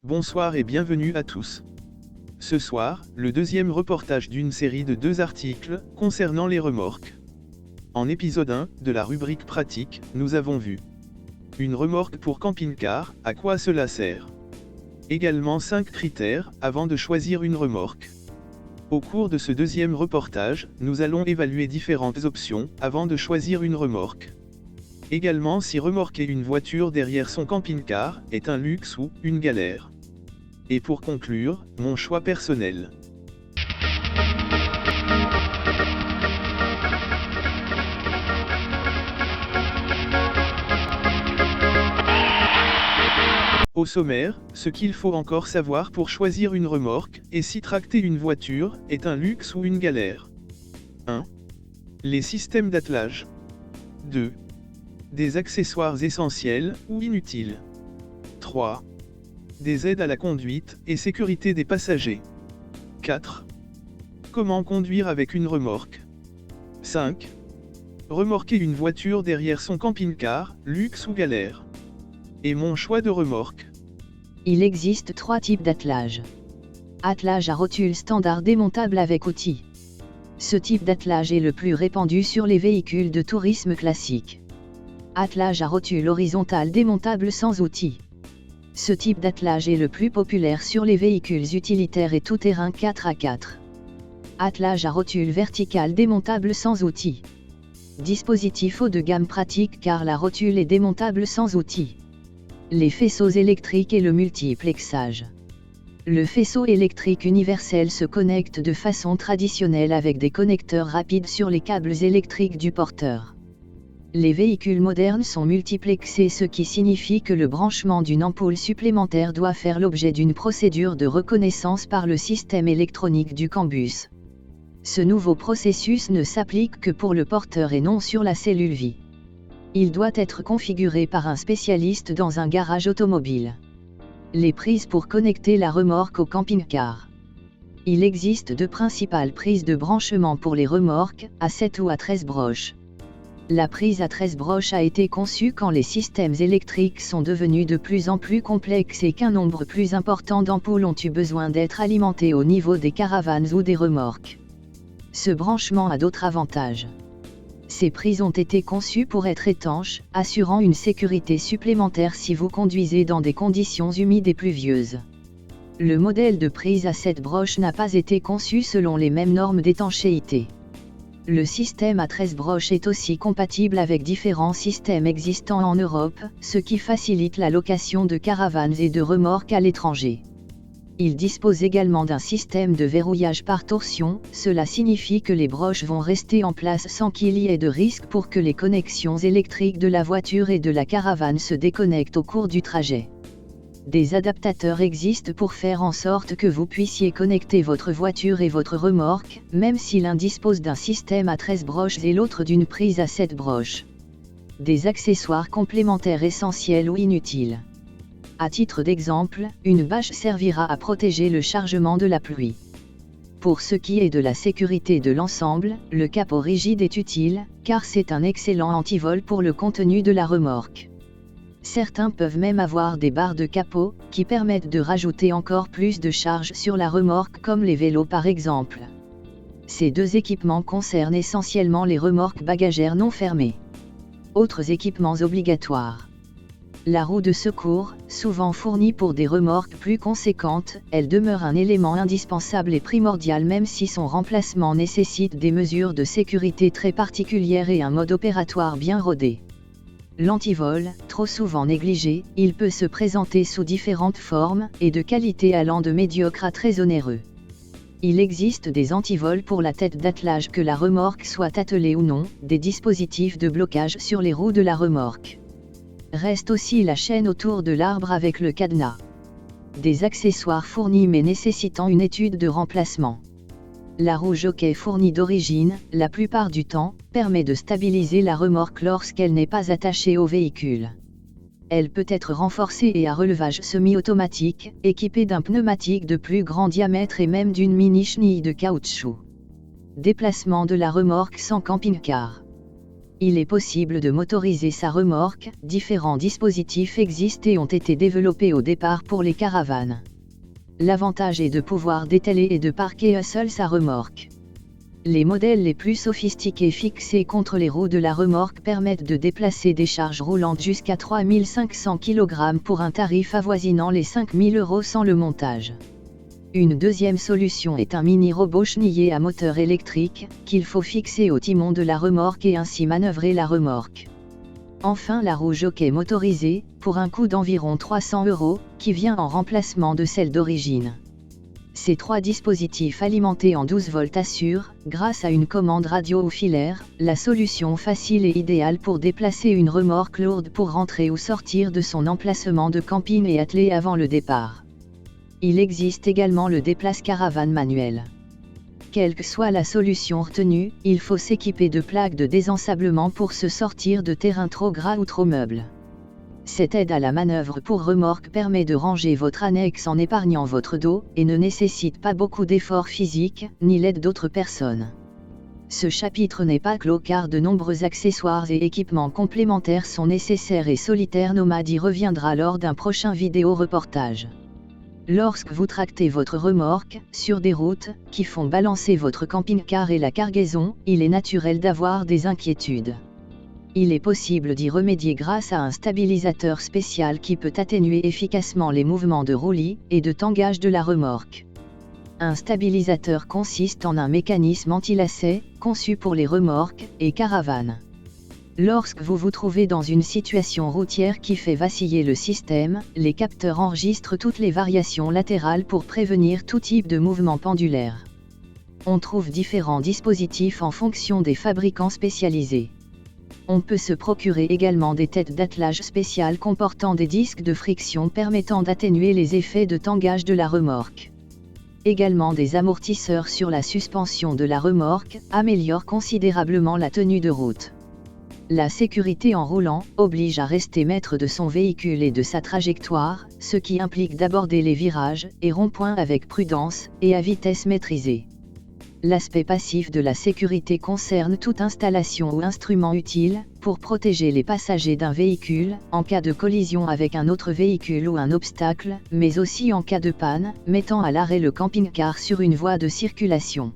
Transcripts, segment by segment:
Bonsoir et bienvenue à tous. Ce soir, le deuxième reportage d'une série de 2 articles concernant les remorques. En épisode 1 de la rubrique pratique, nous avons vu une remorque pour camping-car, à quoi cela sert. Également 5 critères avant de choisir une remorque. Au cours de ce deuxième reportage, nous allons évaluer différentes options avant de choisir une remorque. Également si remorquer une voiture derrière son camping-car est un luxe ou une galère. Et pour conclure, mon choix personnel. Au sommaire, ce qu'il faut encore savoir pour choisir une remorque, et si tracter une voiture est un luxe ou une galère. 1. Les systèmes d'attelage. 2. Des accessoires essentiels ou inutiles. 3. Des aides à la conduite et sécurité des passagers. 4. Comment conduire avec une remorque. 5. Remorquer une voiture derrière son camping-car, luxe ou galère. Et mon choix de remorque. Il existe 3 types d'attelage. Attelage à rotule standard démontable avec outil. Ce type d'attelage est le plus répandu sur les véhicules de tourisme classiques. Attelage à rotule horizontale démontable sans outil. Ce type d'attelage est le plus populaire sur les véhicules utilitaires et tout-terrain 4x4. Attelage à rotule verticale démontable sans outil. Dispositif haut de gamme pratique car la rotule est démontable sans outil. Les faisceaux électriques et le multiplexage. Le faisceau électrique universel se connecte de façon traditionnelle avec des connecteurs rapides sur les câbles électriques du porteur. Les véhicules modernes sont multiplexés, ce qui signifie que le branchement d'une ampoule supplémentaire doit faire l'objet d'une procédure de reconnaissance par le système électronique du CAN-bus. Ce nouveau processus ne s'applique que pour le porteur et non sur la cellule vie. Il doit être configuré par un spécialiste dans un garage automobile. Les prises pour connecter la remorque au camping-car. Il existe 2 principales prises de branchement pour les remorques, à 7 ou à 13 broches. La prise à 13 broches a été conçue quand les systèmes électriques sont devenus de plus en plus complexes et qu'un nombre plus important d'ampoules ont eu besoin d'être alimentées au niveau des caravanes ou des remorques. Ce branchement a d'autres avantages. Ces prises ont été conçues pour être étanches, assurant une sécurité supplémentaire si vous conduisez dans des conditions humides et pluvieuses. Le modèle de prise à 7 broches n'a pas été conçu selon les mêmes normes d'étanchéité. Le système à 13 broches est aussi compatible avec différents systèmes existants en Europe, ce qui facilite la location de caravanes et de remorques à l'étranger. Il dispose également d'un système de verrouillage par torsion, cela signifie que les broches vont rester en place sans qu'il y ait de risque pour que les connexions électriques de la voiture et de la caravane se déconnectent au cours du trajet. Des adaptateurs existent pour faire en sorte que vous puissiez connecter votre voiture et votre remorque, même si l'un dispose d'un système à 13 broches et l'autre d'une prise à 7 broches. Des accessoires complémentaires essentiels ou inutiles. À titre d'exemple, une bâche servira à protéger le chargement de la pluie. Pour ce qui est de la sécurité de l'ensemble, le capot rigide est utile, car c'est un excellent antivol pour le contenu de la remorque. Certains peuvent même avoir des barres de capot, qui permettent de rajouter encore plus de charge sur la remorque comme les vélos par exemple. Ces 2 équipements concernent essentiellement les remorques bagagères non fermées. Autres équipements obligatoires. La roue de secours, souvent fournie pour des remorques plus conséquentes, elle demeure un élément indispensable et primordial même si son remplacement nécessite des mesures de sécurité très particulières et un mode opératoire bien rodé. L'antivol, trop souvent négligé, il peut se présenter sous différentes formes, et de qualité allant de médiocre à très onéreux. Il existe des antivols pour la tête d'attelage que la remorque soit attelée ou non, des dispositifs de blocage sur les roues de la remorque. Reste aussi la chaîne autour de l'arbre avec le cadenas. Des accessoires fournis mais nécessitant une étude de remplacement. La roue jockey fournie d'origine, la plupart du temps, permet de stabiliser la remorque lorsqu'elle n'est pas attachée au véhicule. Elle peut être renforcée et à relevage semi-automatique, équipée d'un pneumatique de plus grand diamètre et même d'une mini chenille de caoutchouc. Déplacement de la remorque sans camping-car. Il est possible de motoriser sa remorque, différents dispositifs existent et ont été développés au départ pour les caravanes. L'avantage est de pouvoir dételer et de parquer seul sa remorque. Les modèles les plus sophistiqués fixés contre les roues de la remorque permettent de déplacer des charges roulantes jusqu'à 3500 kg pour un tarif avoisinant les 5000 € sans le montage. Une deuxième solution est un mini-robot chenillé à moteur électrique, qu'il faut fixer au timon de la remorque et ainsi manœuvrer la remorque. Enfin la roue jockey motorisée, pour un coût d'environ 300 €, qui vient en remplacement de celle d'origine. Ces trois dispositifs alimentés en 12 volts assurent, grâce à une commande radio ou filaire, la solution facile et idéale pour déplacer une remorque lourde pour rentrer ou sortir de son emplacement de camping et atteler avant le départ. Il existe également le déplace-caravane manuel. Quelle que soit la solution retenue, il faut s'équiper de plaques de désensablement pour se sortir de terrain trop gras ou trop meuble. Cette aide à la manœuvre pour remorque permet de ranger votre annexe en épargnant votre dos, et ne nécessite pas beaucoup d'efforts physiques, ni l'aide d'autres personnes. Ce chapitre n'est pas clos car de nombreux accessoires et équipements complémentaires sont nécessaires et Solitaire Nomade y reviendra lors d'un prochain vidéo-reportage. Lorsque vous tractez votre remorque, sur des routes, qui font balancer votre camping-car et la cargaison, il est naturel d'avoir des inquiétudes. Il est possible d'y remédier grâce à un stabilisateur spécial qui peut atténuer efficacement les mouvements de roulis et de tangage de la remorque. Un stabilisateur consiste en un mécanisme anti-lacet, conçu pour les remorques et caravanes. Lorsque vous vous trouvez dans une situation routière qui fait vaciller le système, les capteurs enregistrent toutes les variations latérales pour prévenir tout type de mouvement pendulaire. On trouve différents dispositifs en fonction des fabricants spécialisés. On peut se procurer également des têtes d'attelage spéciales comportant des disques de friction permettant d'atténuer les effets de tangage de la remorque. Également des amortisseurs sur la suspension de la remorque améliorent considérablement la tenue de route. La sécurité en roulant oblige à rester maître de son véhicule et de sa trajectoire, ce qui implique d'aborder les virages et ronds-points avec prudence et à vitesse maîtrisée. L'aspect passif de la sécurité concerne toute installation ou instrument utile pour protéger les passagers d'un véhicule en cas de collision avec un autre véhicule ou un obstacle, mais aussi en cas de panne, mettant à l'arrêt le camping-car sur une voie de circulation.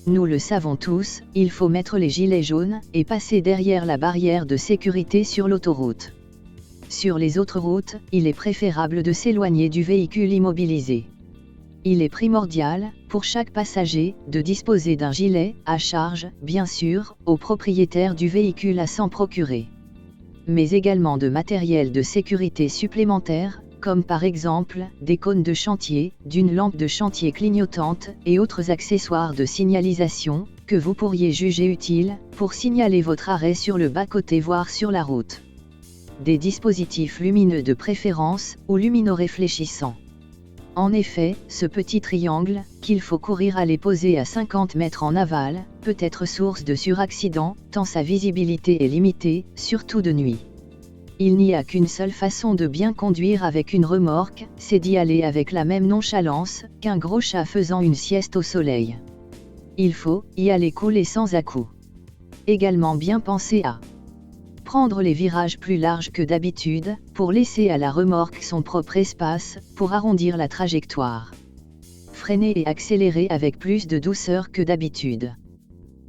Nous le savons tous, il faut mettre les gilets jaunes et passer derrière la barrière de sécurité sur l'autoroute. Sur les autres routes, il est préférable de s'éloigner du véhicule immobilisé. Il est primordial, pour chaque passager, de disposer d'un gilet, à charge, bien sûr, au propriétaire du véhicule à s'en procurer. Mais également de matériel de sécurité supplémentaire, comme par exemple, des cônes de chantier, d'une lampe de chantier clignotante, et autres accessoires de signalisation, que vous pourriez juger utiles, pour signaler votre arrêt sur le bas-côté voire sur la route. Des dispositifs lumineux de préférence, ou luminoréfléchissants. En effet, ce petit triangle, qu'il faut courir à les poser à 50 mètres en aval, peut être source de suraccident, tant sa visibilité est limitée, surtout de nuit. Il n'y a qu'une seule façon de bien conduire avec une remorque, c'est d'y aller avec la même nonchalance qu'un gros chat faisant une sieste au soleil. Il faut y aller cool et sans à-coups. Également bien penser à prendre les virages plus larges que d'habitude, pour laisser à la remorque son propre espace, pour arrondir la trajectoire. Freiner et accélérer avec plus de douceur que d'habitude.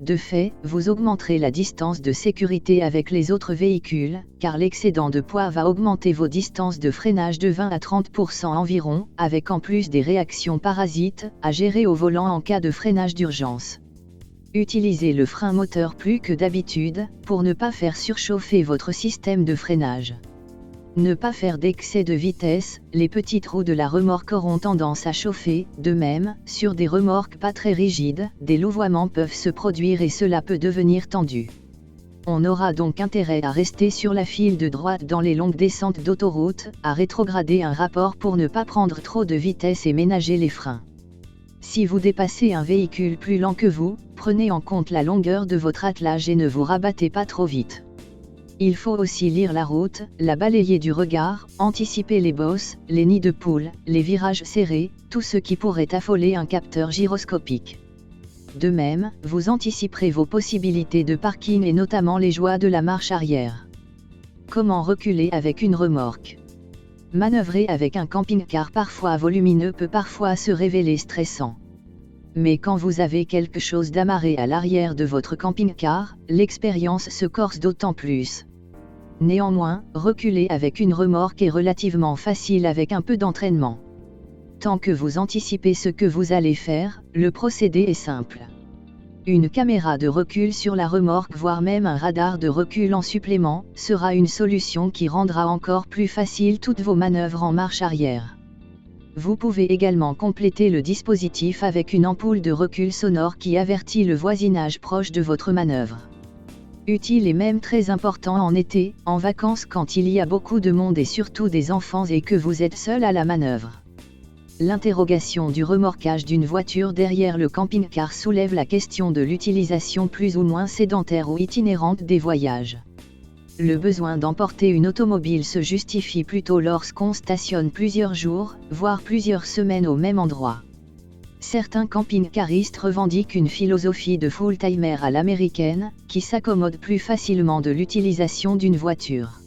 De fait, vous augmenterez la distance de sécurité avec les autres véhicules, car l'excédent de poids va augmenter vos distances de freinage de 20 à 30% environ, avec en plus des réactions parasites, à gérer au volant en cas de freinage d'urgence. Utilisez le frein moteur plus que d'habitude, pour ne pas faire surchauffer votre système de freinage. Ne pas faire d'excès de vitesse, les petites roues de la remorque auront tendance à chauffer, de même, sur des remorques pas très rigides, des louvoiements peuvent se produire et cela peut devenir tendu. On aura donc intérêt à rester sur la file de droite dans les longues descentes d'autoroute, à rétrograder un rapport pour ne pas prendre trop de vitesse et ménager les freins. Si vous dépassez un véhicule plus lent que vous, prenez en compte la longueur de votre attelage et ne vous rabattez pas trop vite. Il faut aussi lire la route, la balayer du regard, anticiper les bosses, les nids de poules, les virages serrés, tout ce qui pourrait affoler un capteur gyroscopique. De même, vous anticiperez vos possibilités de parking et notamment les joies de la marche arrière. Comment reculer avec une remorque? Manœuvrer avec un camping-car parfois volumineux peut parfois se révéler stressant. Mais quand vous avez quelque chose d'amarré à l'arrière de votre camping-car, l'expérience se corse d'autant plus. Néanmoins, reculer avec une remorque est relativement facile avec un peu d'entraînement. Tant que vous anticipez ce que vous allez faire, le procédé est simple. Une caméra de recul sur la remorque voire même un radar de recul en supplément, sera une solution qui rendra encore plus facile toutes vos manœuvres en marche arrière. Vous pouvez également compléter le dispositif avec une ampoule de recul sonore qui avertit le voisinage proche de votre manœuvre. Utile et même très important en été, en vacances quand il y a beaucoup de monde et surtout des enfants et que vous êtes seul à la manœuvre. L'interrogation du remorquage d'une voiture derrière le camping-car soulève la question de l'utilisation plus ou moins sédentaire ou itinérante des voyages. Le besoin d'emporter une automobile se justifie plutôt lorsqu'on stationne plusieurs jours, voire plusieurs semaines au même endroit. Certains camping-caristes revendiquent une philosophie de full-timer à l'américaine, qui s'accommode plus facilement de l'utilisation d'une voiture.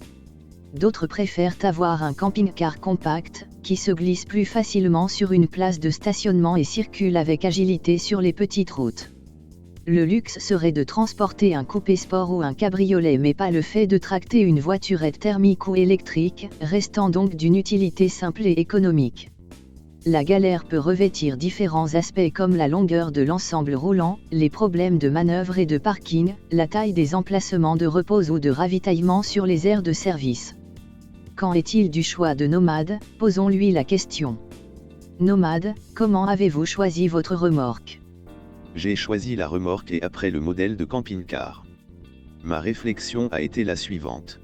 D'autres préfèrent avoir un camping-car compact, qui se glisse plus facilement sur une place de stationnement et circule avec agilité sur les petites routes. Le luxe serait de transporter un coupé sport ou un cabriolet mais pas le fait de tracter une voiturette thermique ou électrique, restant donc d'une utilité simple et économique. La galère peut revêtir différents aspects comme la longueur de l'ensemble roulant, les problèmes de manœuvre et de parking, la taille des emplacements de repos ou de ravitaillement sur les aires de service. Qu'en est-il du choix de Nomad? Posons-lui la question. Nomad, comment avez-vous choisi votre remorque? J'ai choisi la remorque et après le modèle de camping-car. Ma réflexion a été la suivante.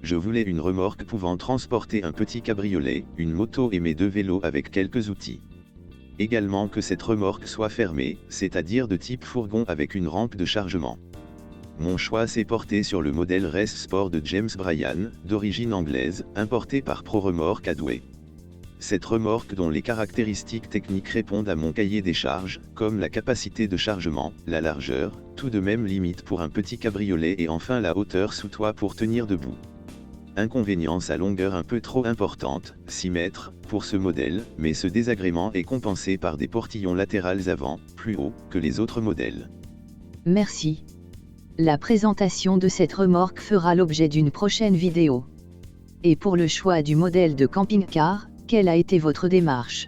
Je voulais une remorque pouvant transporter un petit cabriolet, une moto et mes 2 vélos avec quelques outils. Également que cette remorque soit fermée, c'est-à-dire de type fourgon avec une rampe de chargement. Mon choix s'est porté sur le modèle Race Sport de James Bryan, d'origine anglaise, importé par ProRemorque à Douai. Cette remorque dont les caractéristiques techniques répondent à mon cahier des charges, comme la capacité de chargement, la largeur, tout de même limite pour un petit cabriolet et enfin la hauteur sous toit pour tenir debout. Inconvénient sa longueur un peu trop importante, 6 mètres, pour ce modèle, mais ce désagrément est compensé par des portillons latérales avant, plus hauts que les autres modèles. Merci. La présentation de cette remorque fera l'objet d'une prochaine vidéo. Et pour le choix du modèle de camping-car, quelle a été votre démarche?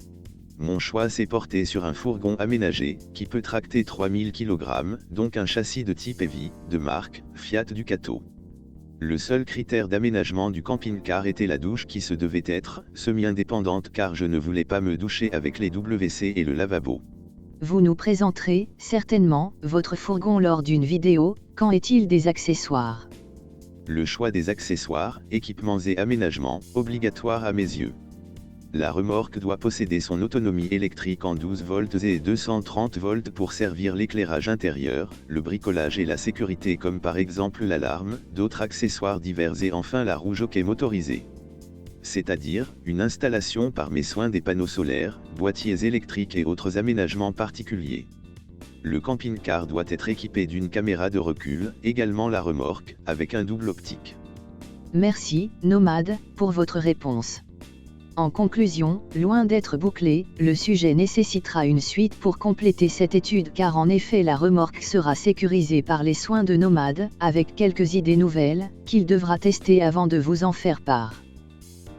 Mon choix s'est porté sur un fourgon aménagé, qui peut tracter 3000 kg, donc un châssis de type Heavy, de marque, Fiat Ducato. Le seul critère d'aménagement du camping-car était la douche qui se devait être semi-indépendante car je ne voulais pas me doucher avec les WC et le lavabo. Vous nous présenterez, certainement, votre fourgon lors d'une vidéo. Qu'en est-il des accessoires? Le choix des accessoires, équipements et aménagements, obligatoire à mes yeux. La remorque doit posséder son autonomie électrique en 12 volts et 230 volts pour servir l'éclairage intérieur, le bricolage et la sécurité comme par exemple l'alarme, d'autres accessoires divers et enfin la roue jockey motorisée. C'est-à-dire, une installation par mes soins des panneaux solaires, boîtiers électriques et autres aménagements particuliers. Le camping-car doit être équipé d'une caméra de recul, également la remorque, avec un double optique. Merci, Nomad, pour votre réponse. En conclusion, loin d'être bouclé, le sujet nécessitera une suite pour compléter cette étude car en effet la remorque sera sécurisée par les soins de Nomad, avec quelques idées nouvelles, qu'il devra tester avant de vous en faire part.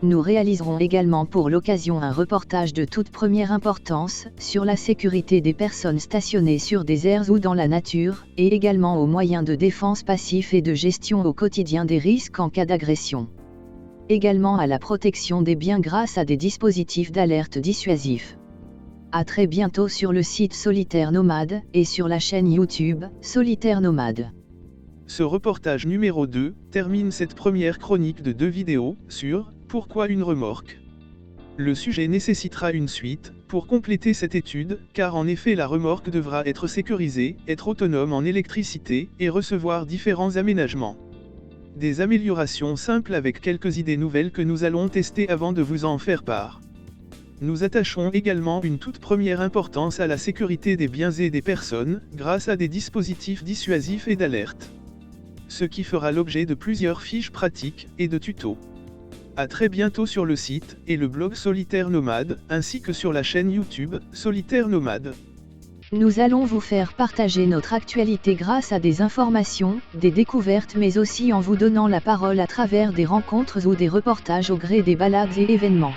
Nous réaliserons également pour l'occasion un reportage de toute première importance, sur la sécurité des personnes stationnées sur des aires ou dans la nature, et également aux moyens de défense passifs et de gestion au quotidien des risques en cas d'agression. Également à la protection des biens grâce à des dispositifs d'alerte dissuasifs. À très bientôt sur le site Solitaire Nomade, et sur la chaîne YouTube, Solitaire Nomade. Ce reportage numéro 2 termine cette première chronique de 2 vidéos sur « Pourquoi une remorque ?». Le sujet nécessitera une suite pour compléter cette étude, car en effet la remorque devra être sécurisée, être autonome en électricité et recevoir différents aménagements. Des améliorations simples avec quelques idées nouvelles que nous allons tester avant de vous en faire part. Nous attachons également une toute première importance à la sécurité des biens et des personnes, grâce à des dispositifs dissuasifs et d'alerte. Ce qui fera l'objet de plusieurs fiches pratiques et de tutos. À très bientôt sur le site et le blog Solitaire Nomade, ainsi que sur la chaîne YouTube Solitaire Nomade. Nous allons vous faire partager notre actualité grâce à des informations, des découvertes mais aussi en vous donnant la parole à travers des rencontres ou des reportages au gré des balades et événements.